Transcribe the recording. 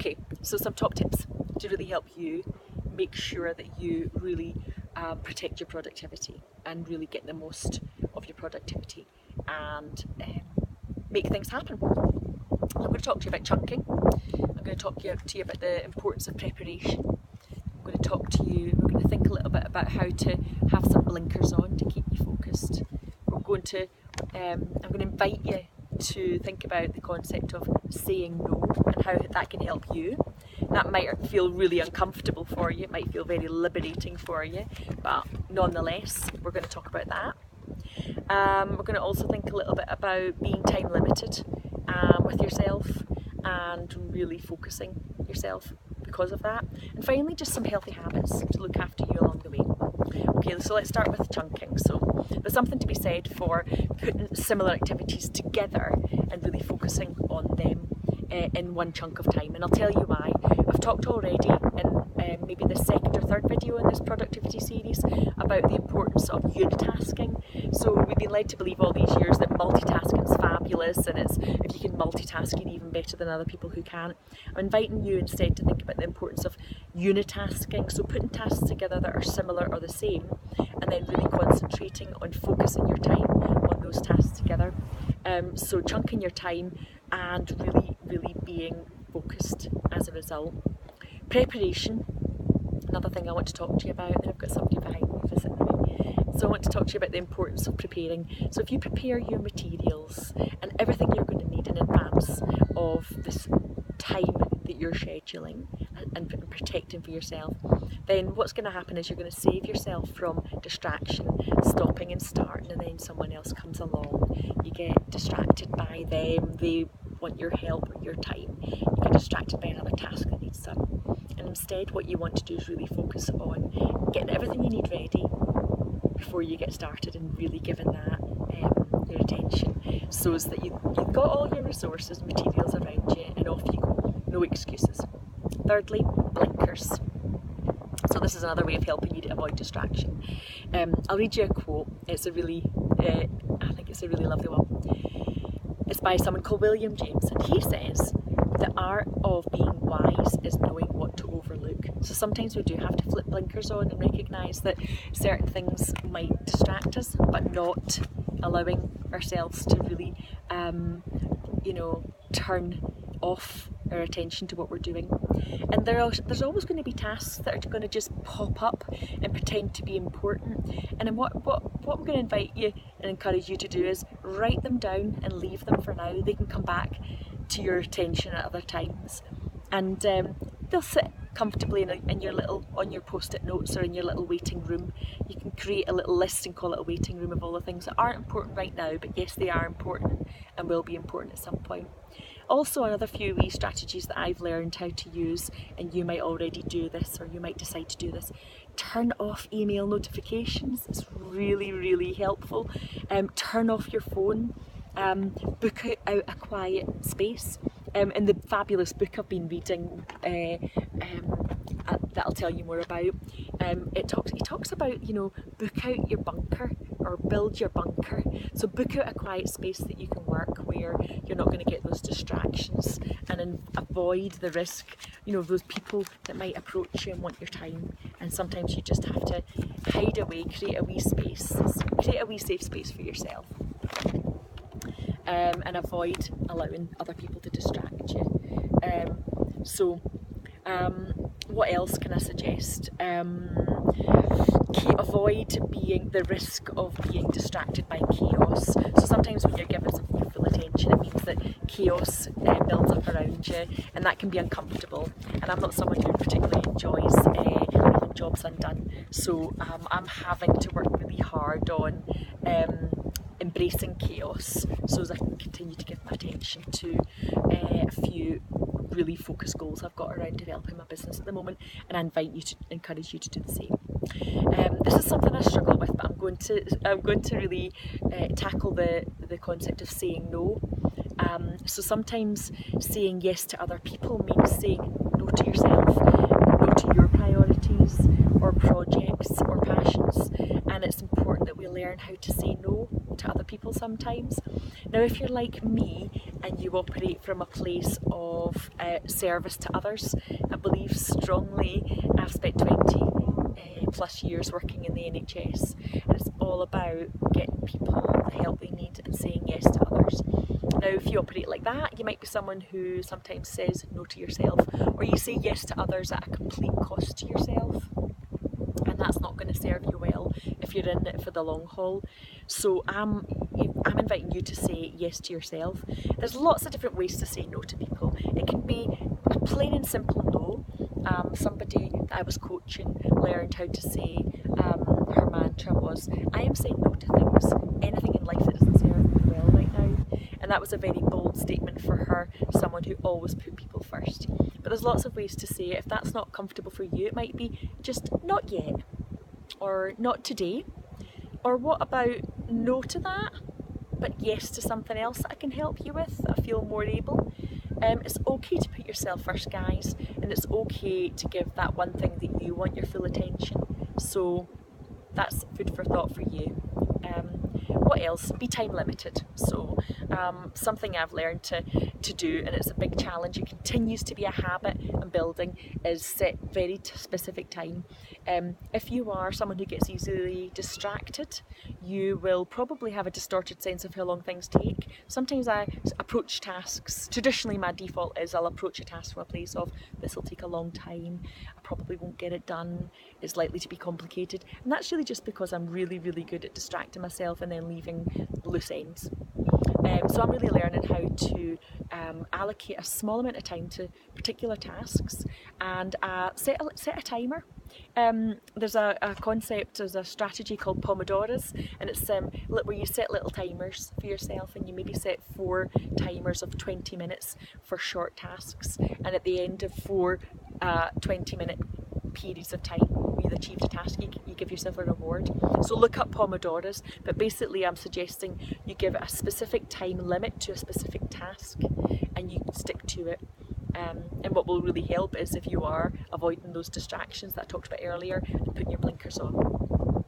Okay, so some top tips to really help you make sure that you really protect your productivity and really get the most of your productivity and make things happen. I'm going to talk to you about chunking. I'm going to talk to you about the importance of preparation. I'm going to talk to you, we're going to think a little bit about how to have some blinkers on to keep you focused. I'm going to invite you to think about the concept of saying no and how that can help you. That might feel really uncomfortable for you, it might feel very liberating for you, but nonetheless, we're going to talk about that. We're going to also think a little bit about being time limited with yourself and really focusing yourself because of that. And finally, just some healthy habits to look after you along the way. Okay, so let's start with chunking. So there's something to be said for putting similar activities together and really focusing on them in one chunk of time, and I'll tell you why. I've talked already in maybe the second or third video in this productivity series about the importance of unitasking. So we've been led to believe all these years that multitasking is fabulous, and it's, if you can multitask, you're even better than other people who can't. I'm inviting you instead to think about the importance of unitasking, so putting tasks together that are similar or the same, and then really concentrating on focusing your time on those tasks together. So chunking your time and really being focused as a result. Preparation, another thing I want to talk to you about, and I've got somebody behind me visiting me. So I want to talk to you about the importance of preparing. So if you prepare your materials and everything you're going to need in advance of this time that you're scheduling and protecting for yourself, then what's going to happen is you're going to save yourself from distraction, stopping and starting, and then someone else comes along. You get distracted by them, they want your help or your time. You get distracted by another task that needs done. And instead what you want to do is really focus on getting everything you need ready before you get started and really giving that your attention, so as that you've got all your resources, materials around you, and off you go. No excuses. Thirdly, blinkers. So this is another way of helping you to avoid distraction. I'll read you a quote. It's a really, I think it's a really lovely one. It's by someone called William James, and he says, "The art of being wise is knowing what to overlook." So sometimes we do have to flip blinkers on and recognise that certain things might distract us, but not allowing ourselves to really, turn off our attention to what we're doing. And there's always going to be tasks that are going to just pop up and pretend to be important. And then what I'm going to invite you and encourage you to do is write them down and leave them for now. They can come back to your attention at other times, and they'll sit comfortably in your little, on your post-it notes or in your little waiting room. You can create a little list and call it a waiting room of all the things that aren't important right now, but yes, they are important and will be important at some point. Also, another few wee strategies that I've learned how to use, and you might already do this or you might decide to do this: turn off email notifications. It's really helpful. Turn off your phone. Book out a quiet space. In the fabulous book I've been reading, that I'll tell you more about, it talks about, book out your bunker or build your bunker. So book out a quiet space that you can work where you're not going to get those distractions, and avoid the risk, of those people that might approach you and want your time. And sometimes you just have to hide away, create a wee space, create a wee safe space for yourself. And avoid allowing other people to distract you. What else can I suggest? Avoid the risk of being distracted by chaos. So sometimes when you're given something your full attention, it means that chaos builds up around you, and that can be uncomfortable. And I'm not someone who particularly enjoys leaving jobs undone, so I'm having to work really hard on embracing chaos, so as I can continue to give my attention to a few really focused goals I've got around developing my business at the moment, and I encourage you to do the same. This is something I struggle with, but I'm going to really tackle the concept of saying no. So sometimes saying yes to other people means saying no to yourself, no to your priorities or projects or passions, and it's important that we learn how to say no to other people sometimes. Now if you're like me and you operate from a place of service to others, I believe strongly, I've spent 20 plus years working in the NHS, and it's all about getting people the help they need and saying yes to others. Now if you operate like that, you might be someone who sometimes says no to yourself, or you say yes to others at a complete cost to yourself, and that's not going to serve you well if you're in it for the long haul. So I'm inviting you to say yes to yourself. There's lots of different ways to say no to people. It can be a plain and simple no. Somebody that I was coaching learned how to say, her mantra was, I am saying no to things, anything in life that doesn't serve me well right now. And that was a very bold statement for her, someone who always put people first. But there's lots of ways to say it. If that's not comfortable for you, it might be just not yet, or not today, or what about no to that, but yes to something else that I can help you with, I feel more able. It's okay to put yourself first, guys, and it's okay to give that one thing that you want your full attention. So that's food for thought for you. What else? Be time limited. So something I've learned to do, and it's a big challenge, it continues to be a habit I'm building, is set very specific time. If you are someone who gets easily distracted, you will probably have a distorted sense of how long things take. Sometimes I approach tasks, traditionally my default is I'll approach a task from a place of, this will take a long time, I probably won't get it done, it's likely to be complicated, and that's really just because I'm really good at distracting myself and then leaving loose ends. So I'm really learning how to allocate a small amount of time to particular tasks, and set a timer. There's a concept, there's a strategy called 𝗞𝗬𝗧𝗕𝗔𝗚𝗦, and it's where you set little timers for yourself, and you maybe set 4 timers of 20 minutes for short tasks, and at the end of 4 20-minute periods of time where you've achieved a task, you give yourself a reward. So look up 𝗞𝗬𝗧𝗕𝗔𝗚𝗦, but basically I'm suggesting you give a specific time limit to a specific task and you stick to it. And what will really help is if you are avoiding those distractions that I talked about earlier and putting your blinkers on.